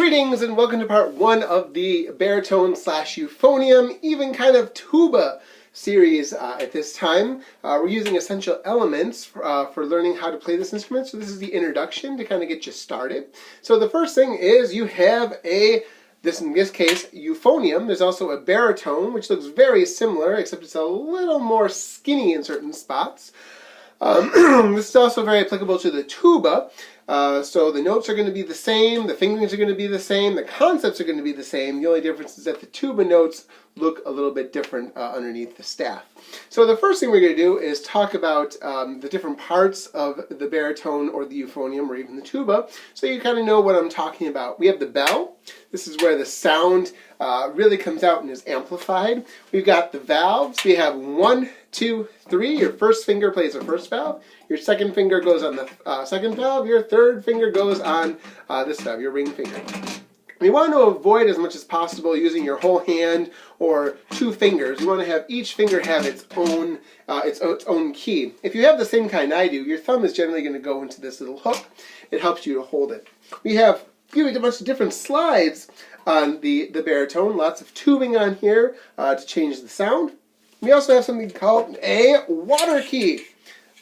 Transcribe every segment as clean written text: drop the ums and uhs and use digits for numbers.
Greetings and welcome to part 1 of the Baritone slash Euphonium, even kind of tuba series at this time. We're using essential elements for learning how to play this instrument. So this is the introduction to kind of get you started. So the first thing is you have in this case, euphonium. There's also a baritone, which looks very similar, except it's a little more skinny in certain spots. This is also very applicable to the tuba. So the notes are going to be the same, the fingerings are going to be the same, the concepts are going to be the same. The only difference is that the tuba notes look a little bit different underneath the staff. So the first thing we're going to do is talk about the different parts of the baritone or the euphonium or even the tuba, so you kind of know what I'm talking about. We have the bell. This is where the sound really comes out and is amplified. We've got the valves. We have 1, 2, 3. Your first finger plays the first valve. Your second finger goes on the second valve. Your third finger goes on this valve, your ring finger. We want to avoid as much as possible using your whole hand or 2 fingers. You want to have each finger have its own key. If you have the same kind I do, your thumb is generally going to go into this little hook. It helps you to hold it. We have a bunch of different slides on the baritone. Lots of tubing on here to change the sound. We also have something called a water key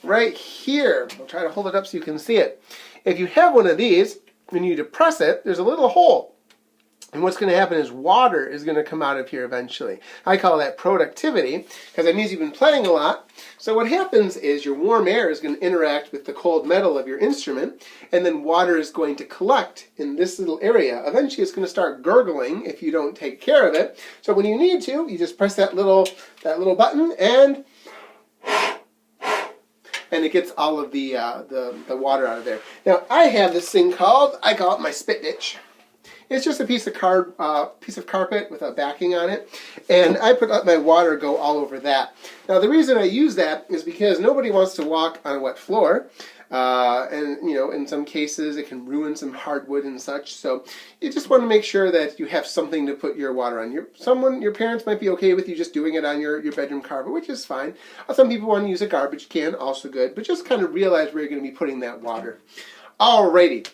right here. I'll try to hold it up so you can see it. If you have one of these, when you depress it, there's a little hole. And what's going to happen is water is going to come out of here eventually. I call that productivity, because that means you've been playing a lot. So what happens is your warm air is going to interact with the cold metal of your instrument, and then water is going to collect in this little area. Eventually it's going to start gurgling if you don't take care of it. So when you need to, you just press that little button, and it gets all of the water out of there. Now I have this thing I call it my spit ditch. It's just a piece of carpet with a backing on it, and I let my water go all over that. Now the reason I use that is because nobody wants to walk on a wet floor, and in some cases it can ruin some hardwood and such. So you just want to make sure that you have something to put your water on. Your parents might be okay with you just doing it on your bedroom carpet, which is fine. Some people want to use a garbage can, also good, but just kind of realize where you're going to be putting that water. Alrighty.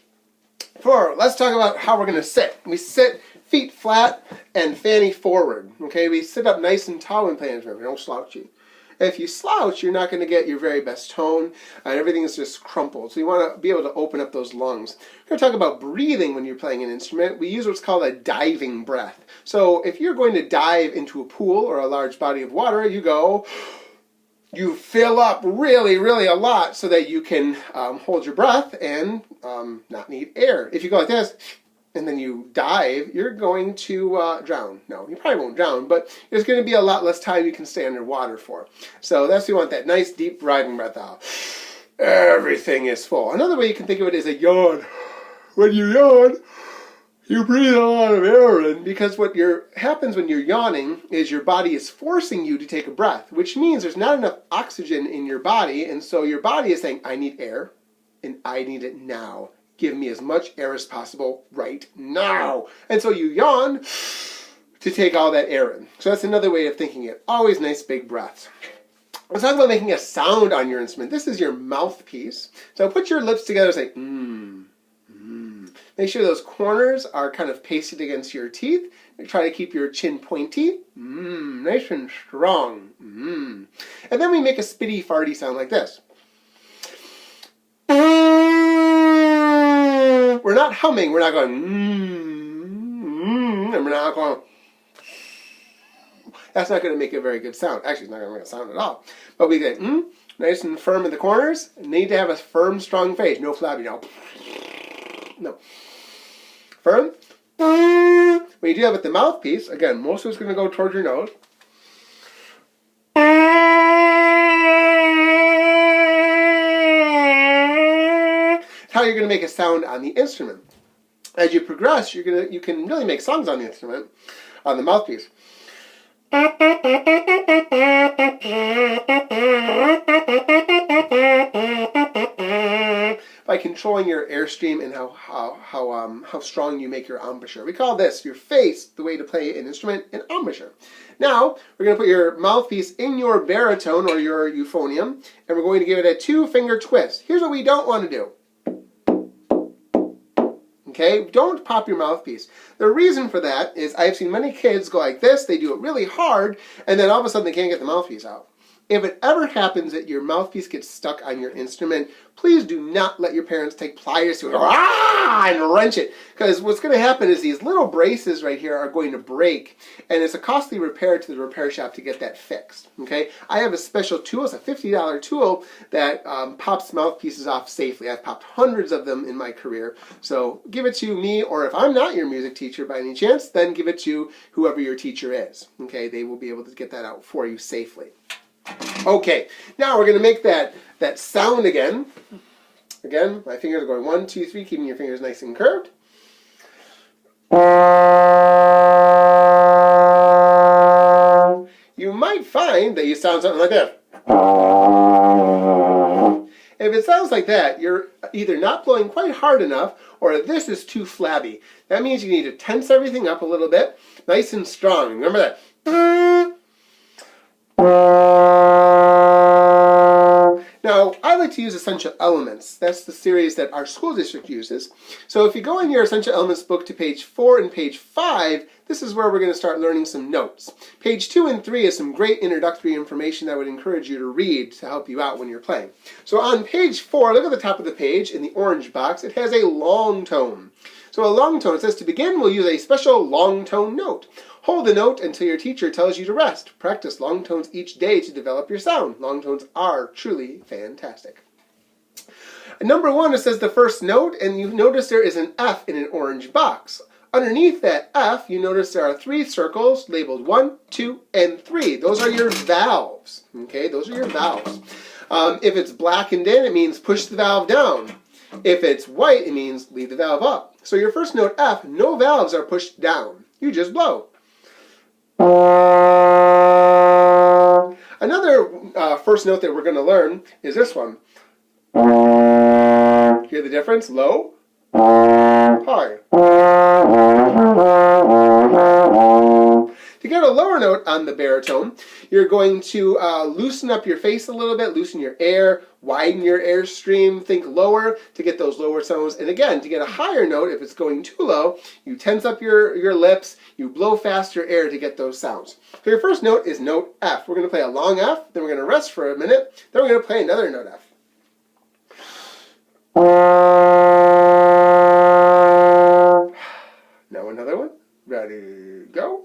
Let's talk about how we're going to sit. We sit feet flat and fanny forward. Okay, we sit up nice and tall when playing instrument. We don't slouchy. If you slouch, you're not going to get your very best tone, and everything is just crumpled. So you want to be able to open up those lungs. We're going to talk about breathing when you're playing an instrument. We use what's called a diving breath. So if you're going to dive into a pool or a large body of water, you fill up really, really a lot so that you can hold your breath and not need air. If you go like this and then you dive, you're going to drown. No, you probably won't drown, but there's going to be a lot less time you can stay underwater for. So that's you want that nice deep diving breath out. Everything is full. Another way you can think of it is a yawn. When you yawn, you breathe a lot of air in, because what happens when you're yawning is your body is forcing you to take a breath, which means there's not enough oxygen in your body, and so your body is saying, I need air, and I need it now. Give me as much air as possible right now. And so you yawn to take all that air in. So that's another way of thinking it. Always nice big breaths. Let's talk about making a sound on your instrument. This is your mouthpiece. So put your lips together and say, Make sure those corners are kind of pasted against your teeth. Try to keep your chin pointy. Nice and strong. And then we make a spitty, farty sound like this. We're not humming. We're not going, and we're not going. That's not going to make a very good sound. Actually, it's not going to make a sound at all. But we get, nice and firm in the corners. Need to have a firm, strong face. No flabby, no. No. Firm. When you do that with the mouthpiece, again, most of it's going to go towards your nose. How you're going to make a sound on the instrument. As you progress, you can really make songs on the instrument, on the mouthpiece. By controlling your airstream and how strong you make your embouchure. We call this your face, the way to play an instrument, an embouchure. Now, we're going to put your mouthpiece in your baritone or your euphonium, and we're going to give it a 2-finger twist. Here's what we don't want to do. Okay? Don't pop your mouthpiece. The reason for that is I've seen many kids go like this, they do it really hard, and then all of a sudden they can't get the mouthpiece out. If it ever happens that your mouthpiece gets stuck on your instrument, please do not let your parents take pliers to it and wrench it. Because what's going to happen is these little braces right here are going to break, and it's a costly repair to the repair shop to get that fixed. Okay? I have a special tool, it's a $50 tool that pops mouthpieces off safely. I've popped hundreds of them in my career. So give it to me, or if I'm not your music teacher by any chance, then give it to whoever your teacher is. Okay? They will be able to get that out for you safely. Okay, now we're going to make that sound again. Again, my fingers are going 1, 2, 3, keeping your fingers nice and curved. You might find that you sound something like this. If it sounds like that, you're either not blowing quite hard enough or this is too flabby. That means you need to tense everything up a little bit, nice and strong. Remember that. Now, I like to use Essential Elements. That's the series that our school district uses. So if you go in your Essential Elements book to page 4 and page 5, this is where we're going to start learning some notes. Page 2 and 3 is some great introductory information that I would encourage you to read to help you out when you're playing. So on page 4, look at the top of the page in the orange box. It has a long tone. So a long tone, it says to begin, we'll use a special long tone note. Hold the note until your teacher tells you to rest. Practice long tones each day to develop your sound. Long tones are truly fantastic. Number 1, it says the first note, and you notice there is an F in an orange box. Underneath that F, you notice there are 3 circles labeled 1, 2, and 3. Those are your valves. Okay, those are your valves. If it's blackened in, it means push the valve down. If it's white, it means leave the valve up. So your first note F, no valves are pushed down. You just blow. Another first note that we're going to learn is this one. Hear the difference? Low, high. To get a lower note on the baritone, you're going to loosen up your face a little bit, loosen your air, widen your airstream, think lower to get those lower sounds. And again, to get a higher note, if it's going too low, you tense up your lips, you blow faster air to get those sounds. So your first note is note F. We're going to play a long F, then we're going to rest for a minute, then we're going to play another note F. Now another one. Ready, go.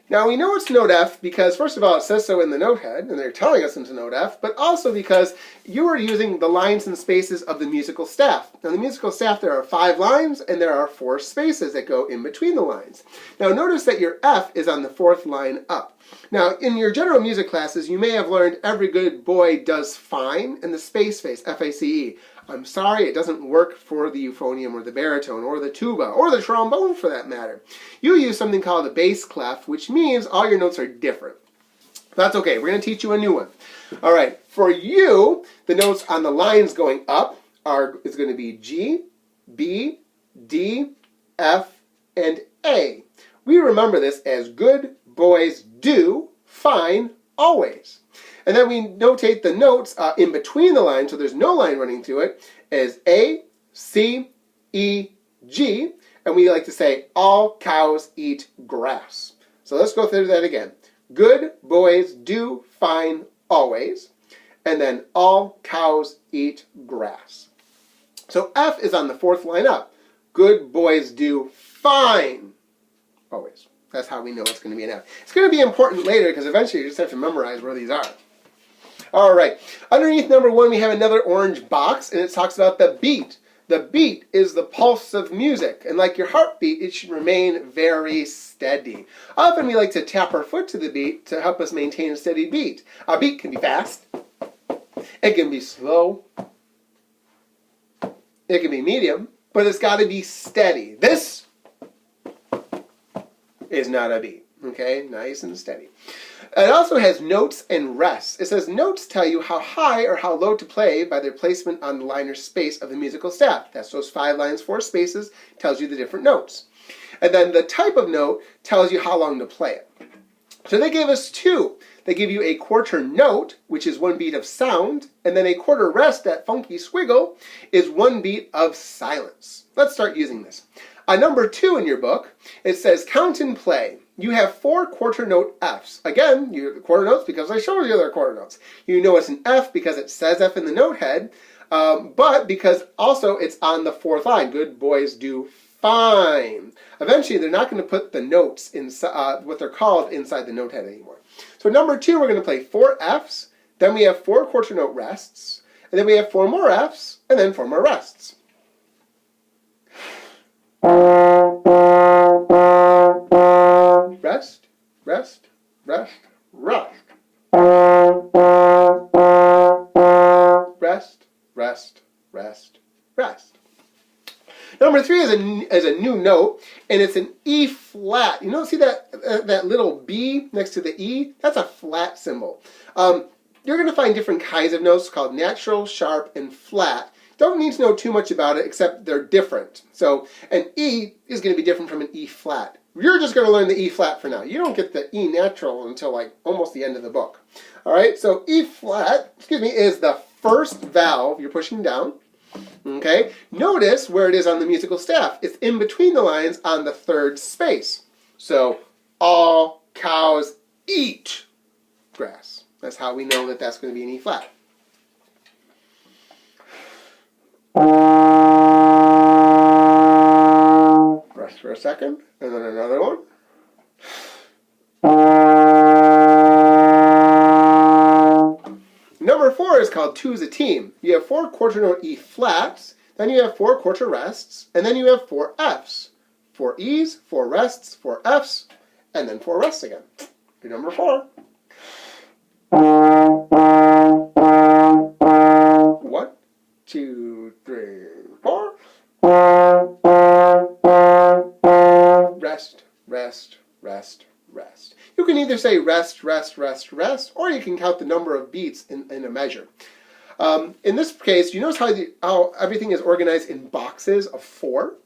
Now we know it's note F because, first of all, it says so in the note head, and they're telling us it's note F, but also because you are using the lines and spaces of the musical staff. Now, the musical staff, there are 5 lines, and there are 4 spaces that go in between the lines. Now, notice that your F is on the 4th line up. Now, in your general music classes, you may have learned every good boy does fine, and the space face, F-A-C-E. I'm sorry, it doesn't work for the euphonium or the baritone or the tuba or the trombone for that matter. You use something called a bass clef, which means all your notes are different. That's okay, we're going to teach you a new one. All right, for you, the notes on the lines going up is going to be G, B, D, F, and A. We remember this as good boys do fine always. And then we notate the notes in between the lines, so there's no line running through it, as A, C, E, G, and we like to say, all cows eat grass. So let's go through that again. Good boys do fine always, and then all cows eat grass. So F is on the 4th line up. Good boys do fine always. That's how we know it's going to be an F. It's going to be important later because eventually you just have to memorize where these are. All right, underneath number 1, we have another orange box, and it talks about the beat. The beat is the pulse of music, and like your heartbeat, it should remain very steady. Often we like to tap our foot to the beat to help us maintain a steady beat. A beat can be fast, it can be slow, it can be medium, but it's got to be steady. This is not a beat. Okay, nice and steady. It also has notes and rests. It says notes tell you how high or how low to play by their placement on the line or space of the musical staff. That's those 5 lines, 4 spaces, tells you the different notes. And then the type of note tells you how long to play it. So they gave us two. They give you a quarter note, which is one beat of sound, and then a quarter rest, that funky squiggle, is one beat of silence. Let's start using this. On number 2 in your book, it says count and play. You have 4 quarter note Fs. Again, quarter notes because I showed you their quarter notes. You know it's an F because it says F in the note head, but because also it's on the 4th line. Good boys do fine. Eventually, they're not going to put the notes inside, what they're called, inside the note head anymore. So number 2, we're going to play 4 Fs, then we have 4 quarter note rests, and then we have 4 more Fs, and then 4 more rests. Rest, rest, rest, rest. Rest, rest, rest, rest. Number 3 is a new note, and it's an E flat. You see that little B next to the E? That's a flat symbol. You're going to find different kinds of notes called natural, sharp, and flat. Don't need to know too much about it, except they're different. So an E is going to be different from an E flat. You're just going to learn the E flat for now. You don't get the E natural until like almost the end of the book. All right, so E flat, is the first valve you're pushing down. Okay, notice where it is on the musical staff. It's in between the lines on the 3rd space. So, all cows eat grass. That's how we know that that's going to be an E flat. Rest for a second, and then another one. Number 4 is called Two's a Team. You have 4 quarter note E flats, then you have 4 quarter rests, and then you have 4 Fs. 4 E's, 4 rests, 4 Fs, and then 4 rests again. Do number 4. 1, 2, 3, 4. Rest, rest, rest, rest. You can either say rest, rest, rest, rest, or you can count the number of beats in a measure. In this case, you notice how everything is organized in boxes of 4?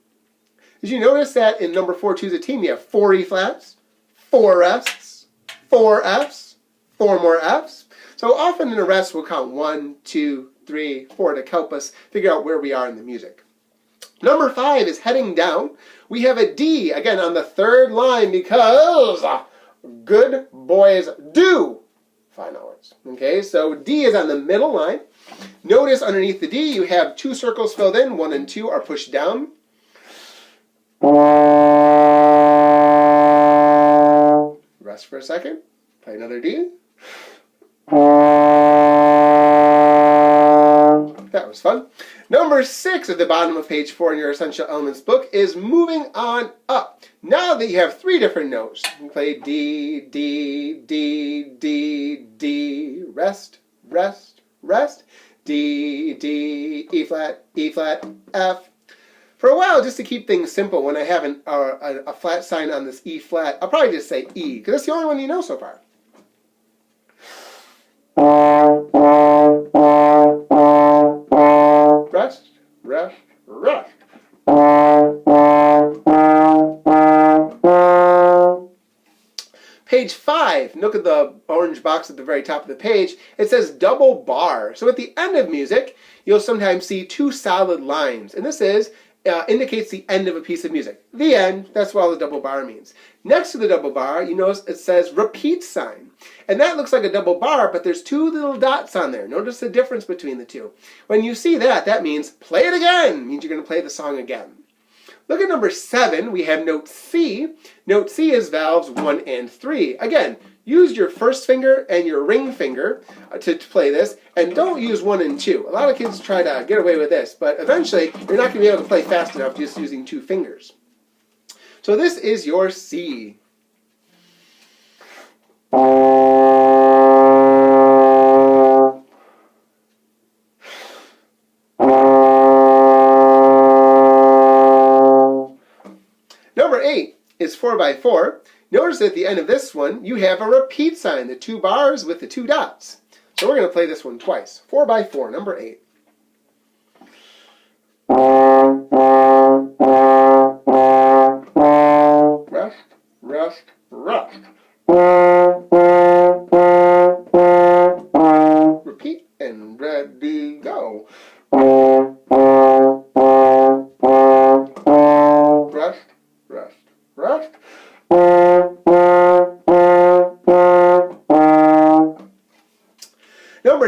Did you notice that in number 4, Two's a Team, you have 4 E flats, 4 rests, 4 Fs, 4 more Fs. So often in a rest, we'll count 1, 2, 3, 4 to help us figure out where we are in the music. Number 5 is heading down. We have a D, again, on the 3rd line because good boys do fine hours. Okay, so D is on the middle line. Notice underneath the D, you have 2 circles filled in. 1 and 2 are pushed down. Rest for a second. Play another D. That was fun. Number 6 at the bottom of page 4 in your Essential Elements book is moving on up. Now that you have 3 different notes, you can play D, D, D, D, D, rest, rest, rest, D, D, E flat, F. For a while, just to keep things simple, when I have a flat sign on this E flat, I'll probably just say E, because that's the only one you know so far. Rest, rest, rest. Page 5, look at the orange box at the very top of the page. It says double bar. So at the end of music, you'll sometimes see 2 solid lines. And this indicates the end of a piece of music. The end, that's what all the double bar means. Next to the double bar, you notice it says repeat sign. And that looks like a double bar, but there's 2 little dots on there. Notice the difference between the 2. When you see that, that means play it again. It means you're going to play the song again. Look at number 7. We have note C. Note C is valves 1 and 3. Again, use your first finger and your ring finger to play this, and don't use 1 and 2. A lot of kids try to get away with this, but eventually you're not going to be able to play fast enough just using 2 fingers. So this is your C. Number 8 is 4x4. Notice at the end of this one, you have a repeat sign, the 2 bars with the 2 dots. So we're going to play this one twice. 4x4, number 8. Rest, rest, rest.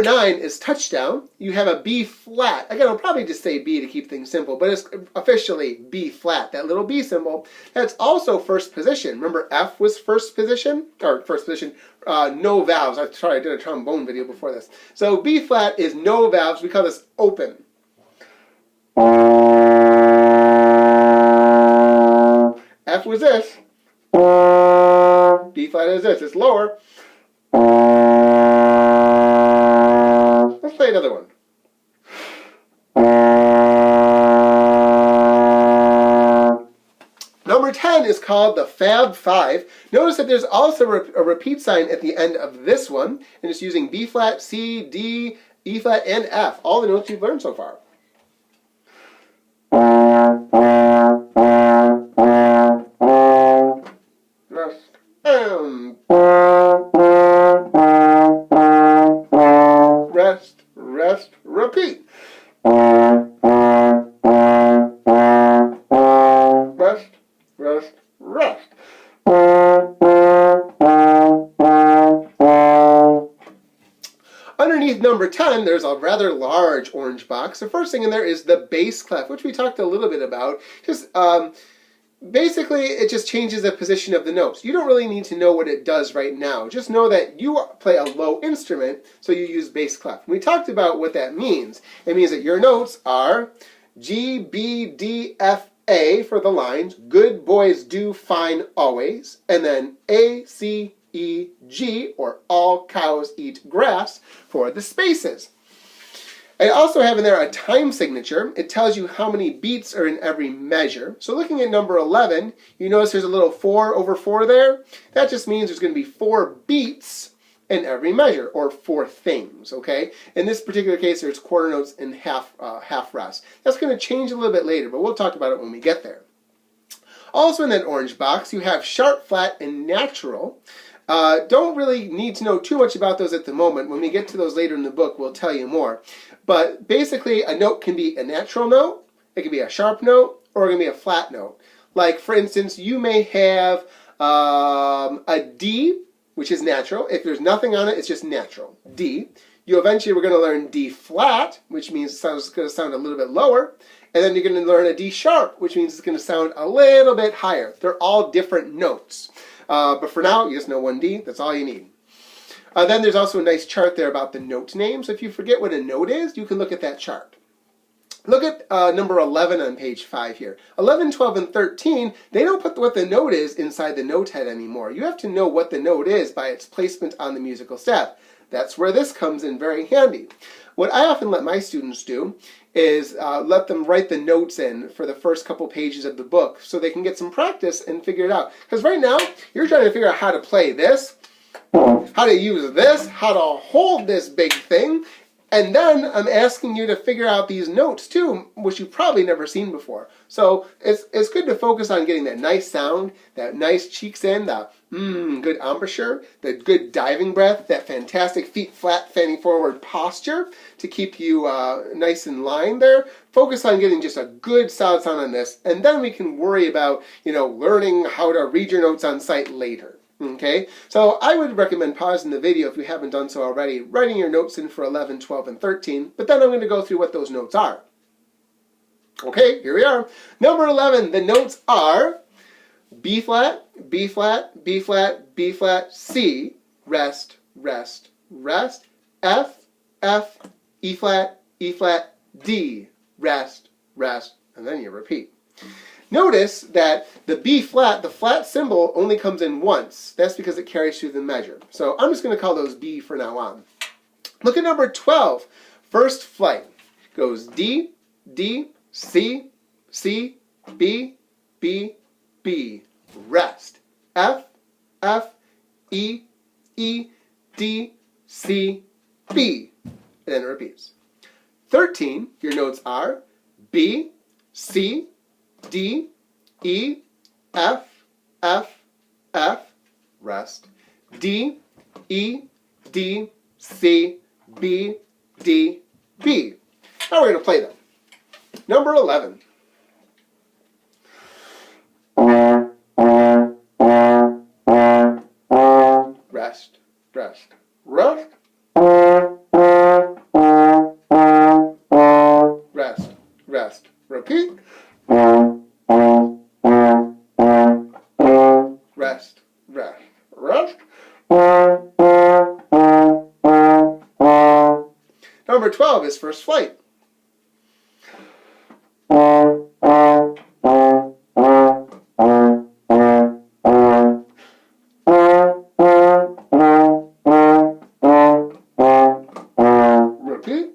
Number 9 is touchdown. You have a B flat. Again, I'll probably just say B to keep things simple, but it's officially B flat, that little B symbol. That's also first position. Remember F was first position? Or first position, no valves. I'm sorry, I did a trombone video before this. So B flat is no valves. We call this open. F was this. B flat is this. It's lower. Let's play another one. Number 10 is called the Fab 5. Notice that there's also a repeat sign at the end of this one, and it's using B flat, C, D, E flat, and F. All the notes you've learned so far. Rest, rest, repeat. Rest, rest, rest. Underneath number 10, there's a rather large orange box. The first thing in there is the bass clef, which we talked a little bit about. Basically, it just changes the position of the notes. You don't really need to know what it does right now. Just know that you play a low instrument, so you use bass clef. We talked about what that means. It means that your notes are G, B, D, F, A for the lines, good boys do fine always, and then A, C, E, G, or all cows eat grass for the spaces. I also have in there a time signature. It tells you how many beats are in every measure. So looking at number 11, you notice there's a little 4 over 4 there. That just means there's going to be 4 beats in every measure, or 4 things, okay? In this particular case, there's quarter notes and half rest. That's going to change a little bit later, but we'll talk about it when we get there. Also in that orange box, you have sharp, flat, and natural. Don't really need to know too much about those at the moment. When we get to those later in the book, we'll tell you more. But basically, a note can be a natural note, it can be a sharp note, or it can be a flat note. Like, for instance, you may have a D, which is natural. If there's nothing on it, it's just natural. D. We're going to learn D flat, which means it's going to sound a little bit lower. And then you're going to learn a D sharp, which means it's going to sound a little bit higher. They're all different notes. But for now, you just know one D. That's all you need. Then there's also a nice chart there about the note names. So if you forget what a note is, you can look at that chart. Look at number 11 on page 5 here. 11, 12, and 13, they don't put what the note is inside the note head anymore. You have to know what the note is by its placement on the musical staff. That's where this comes in very handy. What I often let my students do is let them write the notes in for the first couple pages of the book so they can get some practice and figure it out. Because right now, you're trying to figure out how to play this, how to use this, how to hold this big thing, and then I'm asking you to figure out these notes too, which you've probably never seen before. So it's good to focus on getting that nice sound, that nice cheeks in, the good embouchure, the good diving breath, that fantastic feet flat, fanning forward posture to keep you nice in line there. Focus on getting just a good solid sound on this, and then we can worry about, learning how to read your notes on sight later. Okay, so I would recommend pausing the video if you haven't done so already, writing your notes in for 11, 12, and 13, but then I'm going to go through what those notes are. Okay, here we are. Number 11, the notes are B flat, B flat, B flat, B flat, C, rest, rest, rest, F, F, E flat, D, rest, rest, and then you repeat. Notice that the B flat, the flat symbol, only comes in once. That's because it carries through the measure. So I'm just going to call those B for now on. Look at number 12. First flight goes D, D, C, C, B, B, B. Rest. F, F, E, E, D, C, B. And then it repeats. 13, your notes are B, C, D, E, F, F, F, rest, D, E, D, C, B, D, B. Now we're going to play them. Number 11. Rest, rest, rest. rest, repeat. Rest, rest, rest. Number 12 is first flight. Repeat.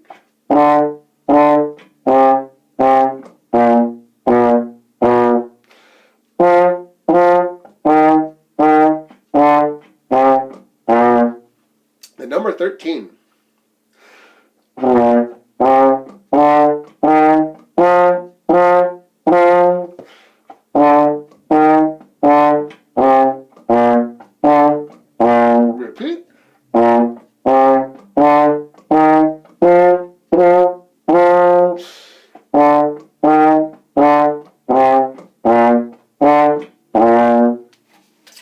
The number 13. Repeat.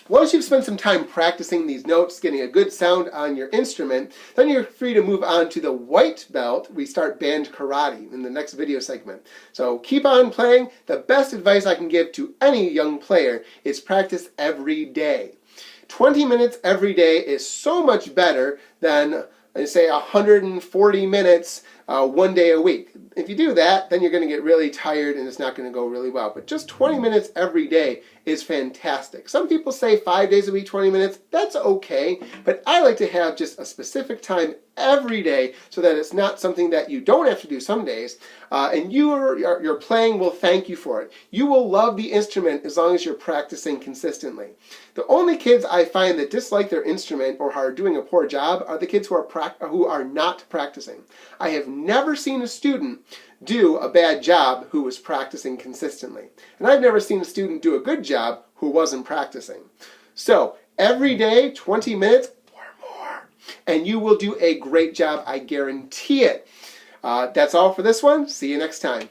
Once you've spent some time practicing these notes, getting a good sound on your instrument, then you're free to move on to the white belt. We start band karate in the next video segment. So keep on playing. The best advice I can give to any young player is practice every day. 20 minutes every day is so much better than, say, 140 minutes one day a week. If you do that, then you're going to get really tired and it's not going to go really well. But just 20 minutes every day is fantastic. Some people say 5 days a week, 20 minutes. That's okay. But I like to have just a specific time every day so that it's not something that you don't have to do some days. And your playing will thank you for it. You will love the instrument as long as you're practicing consistently. The only kids I find that dislike their instrument or are doing a poor job are the kids who are not practicing. I have never seen a student do a bad job who was practicing consistently. And I've never seen a student do a good job who wasn't practicing. So every day, 20 minutes or more, and you will do a great job. I guarantee it. That's all for this one. See you next time.